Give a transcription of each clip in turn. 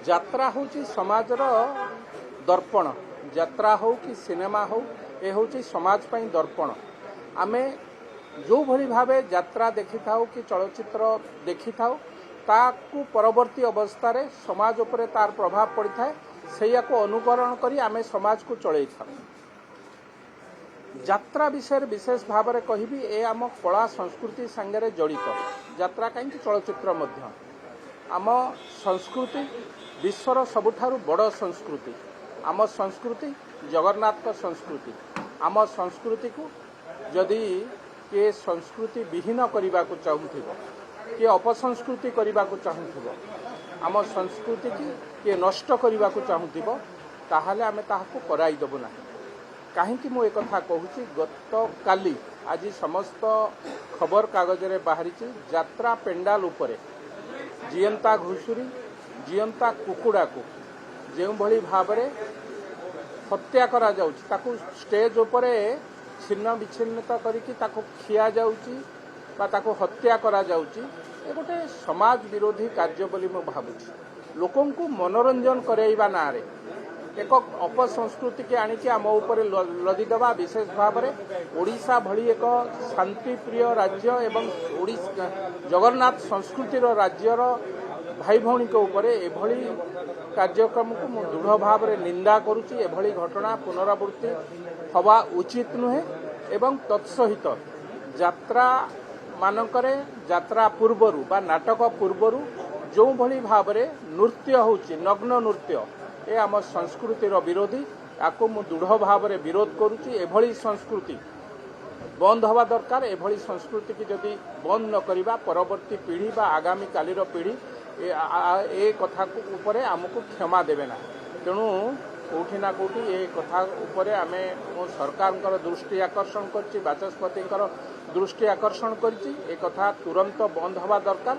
ଯାତ୍ରା ହେଉଛି ସମାଜର ଦର୍ପଣ। ଯାତ୍ରା ହେଉ କି ସିନେମା ହେଉ ଏ ହେଉଛି ସମାଜ ପାଇଁ ଦର୍ପଣ। ଆମେ ଯେଉଁଭଳି ଭାବେ ଯାତ୍ରା ଦେଖିଥାଉ କି ଚଳଚ୍ଚିତ୍ର ଦେଖିଥାଉ ତାକୁ ପରବର୍ତ୍ତୀ ଅବସ୍ଥାରେ ସମାଜ ଉପରେ ତାର ପ୍ରଭାବ ପଡ଼ିଥାଏ। ସେଇଆକୁ ଅନୁକରଣ କରି ଆମେ ସମାଜକୁ ଚଳେଇଥାଉ। ଯାତ୍ରା ବିଷୟରେ ବିଶେଷ ଭାବରେ କହିବି, ଏ ଆମ କଳା ସଂସ୍କୃତି ସାଙ୍ଗରେ ଜଡ଼ିତ। ଯାତ୍ରା କାହିଁକି ଚଳଚ୍ଚିତ୍ର ମଧ୍ୟ ଆମ ସଂସ୍କୃତି ବିଶ୍ୱର ସବୁଠାରୁ ବଡ଼ ସଂସ୍କୃତି। ଆମ ସଂସ୍କୃତି ଜଗନ୍ନାଥଙ୍କ ସଂସ୍କୃତି। ଆମ ସଂସ୍କୃତିକୁ ଯଦି କିଏ ସଂସ୍କୃତି ବିହୀନ କରିବାକୁ ଚାହୁଁଥିବ, କିଏ ଅପସଂସ୍କୃତି କରିବାକୁ ଚାହୁଁଥିବ, ଆମ ସଂସ୍କୃତିକି କିଏ ନଷ୍ଟ କରିବାକୁ ଚାହୁଁଥିବ, ତାହେଲେ ଆମେ ତାହାକୁ କରାଇଦେବୁ ନାହିଁ। କାହିଁକି ମୁଁ ଏକଥା କହୁଛି? ଗତକାଲି ଆଜି ସମସ୍ତ ଖବରକାଗଜରେ ବାହାରିଛି ଯାତ୍ରା ପେଣ୍ଡାଲ ଉପରେ ଜିଅନ୍ତା ଘୁଷୁରୀ, ଜିଅନ୍ତା କୁକୁଡ଼ାକୁ ଯେଉଁଭଳି ଭାବରେ ହତ୍ୟା କରାଯାଉଛି, ତାକୁ ଷ୍ଟେଜ୍ ଉପରେ ଛିନ୍ନ ବିଚ୍ଛିନ୍ନତ କରିକି ତାକୁ ଖିଆଯାଉଛି ବା ତାକୁ ହତ୍ୟା କରାଯାଉଛି, ଏ ଗୋଟେ ସମାଜ ବିରୋଧୀ କାର୍ଯ୍ୟ ବୋଲି ମୁଁ ଭାବୁଛି। ଲୋକଙ୍କୁ ମନୋରଞ୍ଜନ କରାଇବା ନାଁରେ ଏକ ଅପସଂସ୍କୃତିକି ଆଣିକି ଆମ ଉପରେ ଲଦିଦେବା, ବିଶେଷ ଭାବରେ ଓଡ଼ିଶା ଭଳି ଏକ ଶାନ୍ତିପ୍ରିୟ ରାଜ୍ୟ ଏବଂ ଜଗନ୍ନାଥ ସଂସ୍କୃତିର ରାଜ୍ୟର ଭାଇ ଭଉଣୀଙ୍କ ଉପରେ ଏଭଳି କାର୍ଯ୍ୟକ୍ରମକୁ ମୁଁ ଦୃଢ଼ ଭାବରେ ନିନ୍ଦା କରୁଛି। ଏଭଳି ଘଟଣା ପୁନରାବୃତ୍ତି ହେବା ଉଚିତ ନୁହେଁ ଏବଂ ତତ୍ସହିତ ଯାତ୍ରା ମାନଙ୍କରେ ଯାତ୍ରା ପୂର୍ବରୁ ବା ନାଟକ ପୂର୍ବରୁ ଯେଉଁଭଳି ଭାବରେ ନୃତ୍ୟ ହେଉଛି, ନଗ୍ନ ନୃତ୍ୟ, ଏ ଆମ ସଂସ୍କୃତିର ବିରୋଧୀ। ତାକୁ ମୁଁ ଦୃଢ଼ ଭାବରେ ବିରୋଧ କରୁଛି। ଏଭଳି ସଂସ୍କୃତି ବନ୍ଦ ହେବା ଦରକାର। ଏଭଳି ସଂସ୍କୃତିକି ଯଦି ବନ୍ଦ ନ କରିବା, ପରବର୍ତ୍ତୀ ପିଢ଼ି ବା ଆଗାମୀ କାଲିର ପିଢ଼ି ଏ କଥା ଉପରେ ଆମକୁ କ୍ଷମା ଦେବେ ନାହିଁ। ତେଣୁ କେଉଁଠି ନା କେଉଁଠି ଏ କଥା ଉପରେ ମୁଁ ସରକାରଙ୍କର ଦୃଷ୍ଟି ଆକର୍ଷଣ କରିଛି, ବାଚସ୍ପତିଙ୍କର ଦୃଷ୍ଟି ଆକର୍ଷଣ କରିଛି। ଏ କଥା ତୁରନ୍ତ ବନ୍ଦ ହେବା ଦରକାର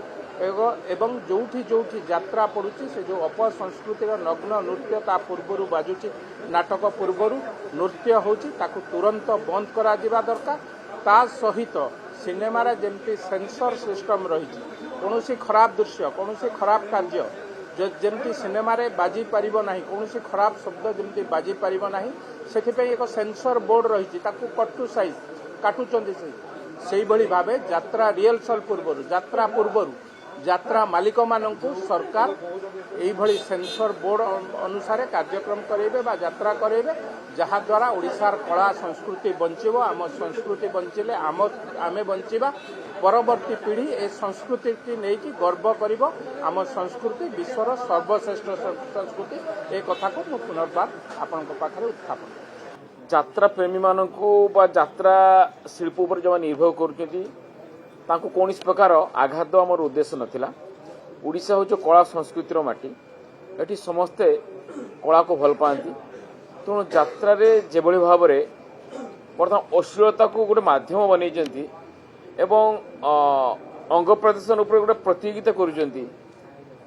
ଏବଂ ଯେଉଁଠି ଯେଉଁଠି ଯାତ୍ରା ପଡ଼ୁଛି, ସେ ଯେଉଁ ଅପସଂସ୍କୃତିର ନଗ୍ନ ନୃତ୍ୟ ତା ପୂର୍ବରୁ ବାଜୁଛି, ନାଟକ ପୂର୍ବରୁ ନୃତ୍ୟ ହେଉଛି, ତାକୁ ତୁରନ୍ତ ବନ୍ଦ କରାଯିବା ଦରକାର। ତା ସହିତ ସିନେମାରେ ଯେମିତି ସେନ୍ସର ସିଷ୍ଟମ ରହିଛି, କୌଣସି ଖରାପ ଦୃଶ୍ୟ, କୌଣସି ଖରାପ କାର୍ଯ୍ୟ ଯେମିତି ସିନେମାରେ ବାଜି ପାରିବ ନାହିଁ, କୌଣସି ଖରାପ ଶବ୍ଦ ଯେମିତି ବାଜି ପାରିବ ନାହିଁ, ସେଥିପାଇଁ ଏକ ସେନ୍ସର ବୋର୍ଡ ରହିଛି, ତାକୁ କଟ୍ ଟୁ ସାଇଜ୍ କାଟୁଛନ୍ତି। ସେଇଭଳି ଭାବେ ଯାତ୍ରା ରିହର୍ସାଲ ପୂର୍ବରୁ, ଯାତ୍ରା ପୂର୍ବରୁ ଯାତ୍ରା ମାଲିକମାନଙ୍କୁ ସରକାର ଏଇଭଳି ସେନ୍ସର ବୋର୍ଡ ଅନୁସାରେ କାର୍ଯ୍ୟକ୍ରମ କରାଇବେ ବା ଯାତ୍ରା କରାଇବେ, ଯାହାଦ୍ୱାରା ଓଡ଼ିଶାର କଳା ସଂସ୍କୃତି ବଞ୍ଚିବ। ଆମ ସଂସ୍କୃତି ବଞ୍ଚିଲେ ଆମେ ବଞ୍ଚିବା। ପରବର୍ତ୍ତୀ ପିଢ଼ି ଏ ସଂସ୍କୃତିକି ନେଇକି ଗର୍ବ କରିବ। ଆମ ସଂସ୍କୃତି ବିଶ୍ୱର ସର୍ବଶ୍ରେଷ୍ଠ ସଂସ୍କୃତି। ଏ କଥାକୁ ମୁଁ ପୁନର୍ବାର ଆପଣଙ୍କ ପାଖରେ ଉତ୍ଥାପନ କରୁଛି। ଯାତ୍ରା ପ୍ରେମୀମାନଙ୍କୁ ବା ଯାତ୍ରା ଶିଳ୍ପ ଉପରେ ଯେଉଁମାନେ ନିର୍ଭର କରୁଛନ୍ତି, ତାଙ୍କୁ କୌଣସି ପ୍ରକାର ଆଘାତ ଆମର ଉଦ୍ଦେଶ୍ୟ ନଥିଲା। ଓଡ଼ିଶା ହେଉଛି କଳା ସଂସ୍କୃତିର ମାଟି। ଏଠି ସମସ୍ତେ କଳାକୁ ଭଲ ପାଆନ୍ତି। ତେଣୁ ଯାତ୍ରାରେ ଯେଭଳି ଭାବରେ ବର୍ତ୍ତମାନ ଅଶ୍ଳୀଳତାକୁ ଗୋଟେ ମାଧ୍ୟମ ବନେଇଛନ୍ତି ଏବଂ ଅଙ୍ଗ ପ୍ରଦର୍ଶନ ଉପରେ ଗୋଟେ ପ୍ରତିଯୋଗିତା କରୁଛନ୍ତି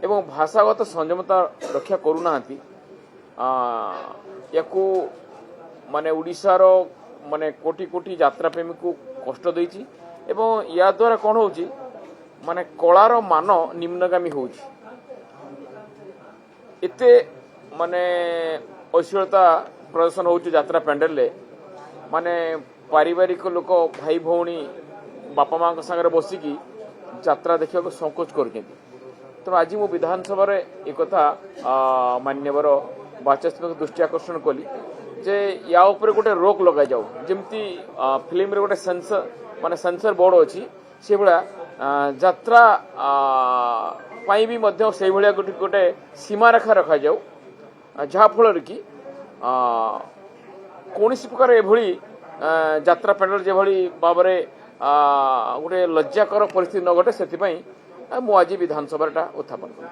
ଏବଂ ଭାଷାଗତ ସଂଯମତା ରକ୍ଷା କରୁନାହାନ୍ତି, ୟାକୁ ମାନେ ଓଡ଼ିଶାର ମାନେ କୋଟି କୋଟି ଯାତ୍ରା ପ୍ରେମୀକୁ କଷ୍ଟ ଦେଇଛି ଏବଂ ୟା ଦ୍ୱାରା କ'ଣ ହେଉଛି, ମାନେ କଳାର ମାନ ନିମ୍ନଗାମୀ ହେଉଛି। ଏତେ ମାନେ ଅଶ୍ଳୀଳତା ପ୍ରଦର୍ଶନ ହେଉଛି ଯାତ୍ରା ପ୍ୟାଣ୍ଡେଲରେ, ମାନେ ପାରିବାରିକ ଲୋକ, ଭାଇ ଭଉଣୀ, ବାପା ମାଙ୍କ ସାଙ୍ଗରେ ବସିକି ଯାତ୍ରା ଦେଖିବାକୁ ସଂକୋଚ କରୁଛନ୍ତି। ତେଣୁ ଆଜି ମୁଁ ବିଧାନସଭାରେ ଏକଥା ମାନ୍ୟବର ବାଚସ୍ପତିଙ୍କ ଦୃଷ୍ଟି ଆକର୍ଷଣ କଲି ଯେ ୟା ଉପରେ ଗୋଟେ ରୋକ ଲଗାଯାଉ। ଯେମିତି ଫିଲ୍ମରେ ଗୋଟେ ସେନ୍ସର ବୋର୍ଡ ଅଛି, ସେଇଭଳିଆ ଯାତ୍ରା ପାଇଁ ବି ମଧ୍ୟ ସେଇଭଳିଆ ଗୋଟେ ସୀମାରେଖା ରଖାଯାଉ, ଯାହାଫଳରେ କି କୌଣସି ପ୍ରକାର ଏଭଳି ଯାତ୍ରା ପ୍ୟାଣ୍ଡେଲ ଯେଭଳି ଭାବରେ ଗୋଟେ ଲଜ୍ଜାକର ପରିସ୍ଥିତି ନ ଘଟେ, ସେଥିପାଇଁ ମୁଁ ଆଜି ବିଧାନସଭାରେ ଉତ୍ଥାପନ କଲି।